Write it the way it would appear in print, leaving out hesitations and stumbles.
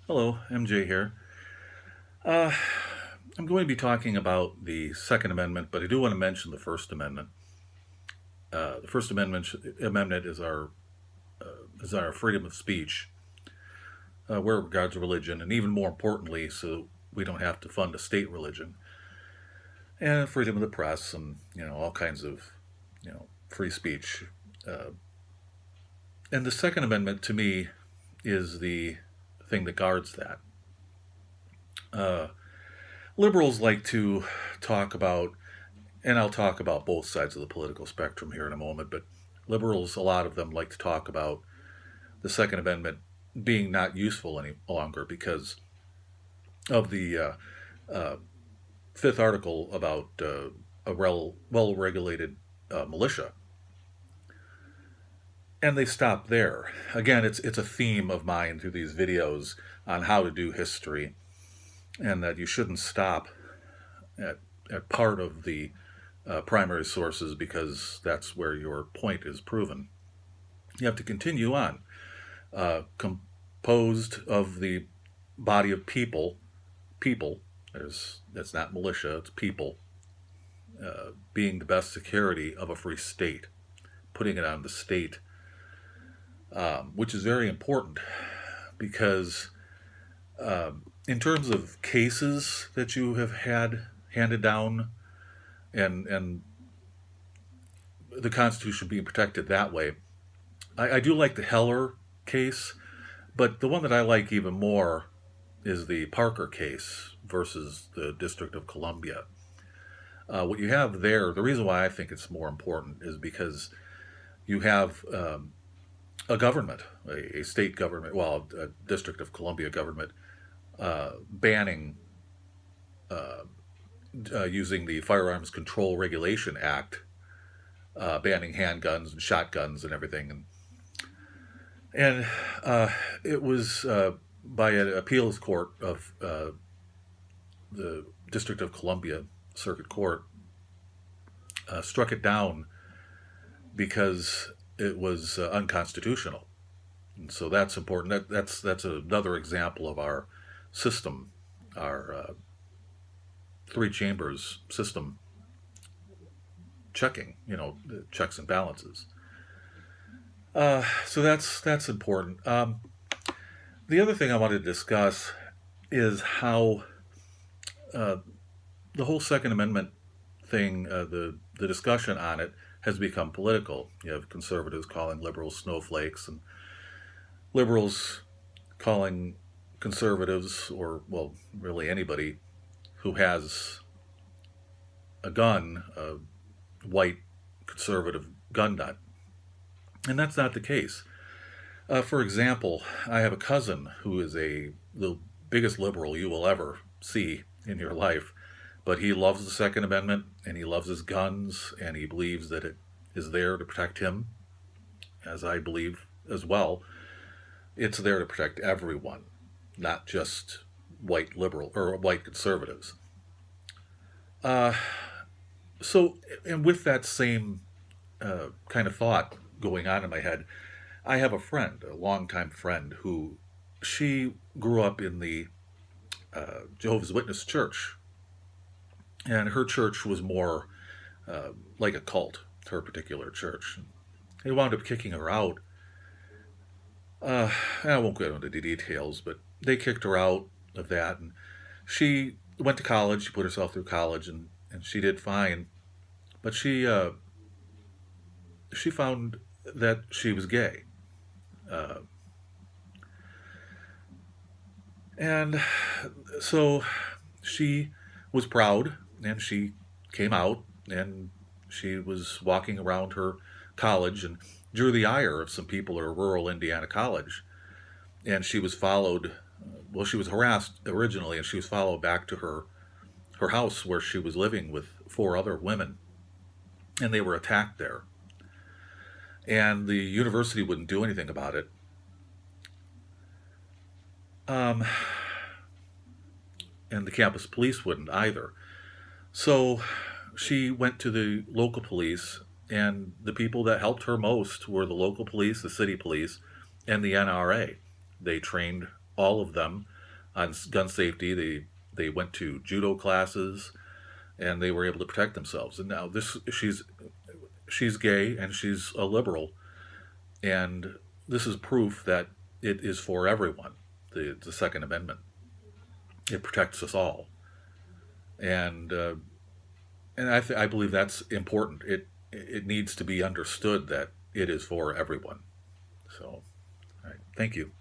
Hello, MJ here. Uh, I'm going to be talking about the Second Amendment, but I do want to mention the First Amendment. The First Amendment is our freedom of speech, where it regards religion, and even more importantly, so we don't have to fund a state religion, and freedom of the press, and all kinds of free speech. Uh, and the Second Amendment, to me, is the thing that guards that. Uh, Liberals like to talk about, and I'll talk about both sides of the political spectrum here in a moment, but liberals, a lot of them like to talk about the Second Amendment being not useful any longer because of the uh, fifth article about a well regulated militia. And they stop there. Again, it's a theme of mine through these videos on how to do history, and that you shouldn't stop at, at part of the primary sources because that's where your point is proven. You have to continue on. Composed of the body of people, that's not militia, it's people, being the best security of a free state, putting it on the state, which is very important because in terms of cases that you have had handed down and the Constitution being protected that way, I do like the Heller case, but the one that I like even more is the Parker case versus the District of Columbia. What you have there, the reason why I think it's more important is because you have a government, a state government, well, a District of Columbia government, banning using the Firearms Control Regulation Act, banning handguns and shotguns and everything. And it was by an appeals court of the District of Columbia Circuit Court struck it down because it was unconstitutional. And so that's important. That's another example of our system, our three chambers system checking, checks and balances. So that's important. The other thing I wanted to discuss is how uh, the whole Second Amendment thing, the discussion on it, has become political. You have conservatives calling liberals snowflakes, and liberals calling conservatives, or well, really anybody who has a gun, a white conservative gun nut, and that's not the case. For example, I have a cousin who is the biggest liberal you will ever see in your life, but he loves the Second Amendment and he loves his guns and he believes that it is there to protect him, as I believe as well. It's there to protect everyone, not just white liberal or white conservatives. Uh, so, and with that same kind of thought going on in my head, I have a friend, a longtime friend, who she grew up in the Jehovah's Witness church, and her church was more like a cult. Her particular church, they wound up kicking her out. I won't go into the details, but they kicked her out of that, and she went to college. She put herself through college, and she did fine. But she found that she was gay. Uh, and so she was proud and she came out and she was walking around her college and drew the ire of some people at a rural Indiana college. And she was followed, well, she was harassed originally and she was followed back to her house where she was living with four other women. And they were attacked there. And the university wouldn't do anything about it. Um, and the campus police wouldn't either. So she went to the local police, and the people that helped her most were the local police, the city police, and the NRA. They trained all of them on gun safety. They went to judo classes, and they were able to protect themselves. And now this she's gay and she's a liberal, and this is proof that it is for everyone. The Second Amendment, it protects us all, and I believe that's important. It needs to be understood that it is for everyone. So, all right, thank you.